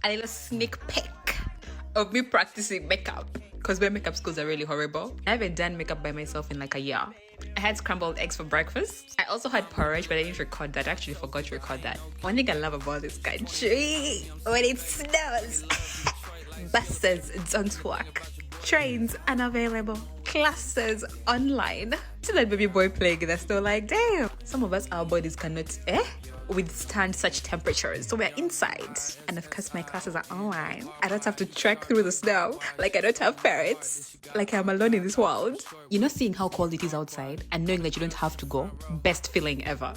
a little sneak peek of me practicing makeup, because my makeup skills are really horrible. I haven't done makeup by myself in like a year. I had scrambled eggs for breakfast. I also had porridge, but I didn't record that. I actually forgot to record that. One thing I love about this country, when it snows, buses don't work, trains unavailable, classes online. See that baby boy playing in the snow, like, damn. Some of us, our bodies cannot withstand such temperatures, so we're inside. And of course, my classes are online. I don't have to trek through the snow. Like, I don't have parents. Like, I'm alone in this world. You know, seeing how cold it is outside and knowing that you don't have to go, best feeling ever.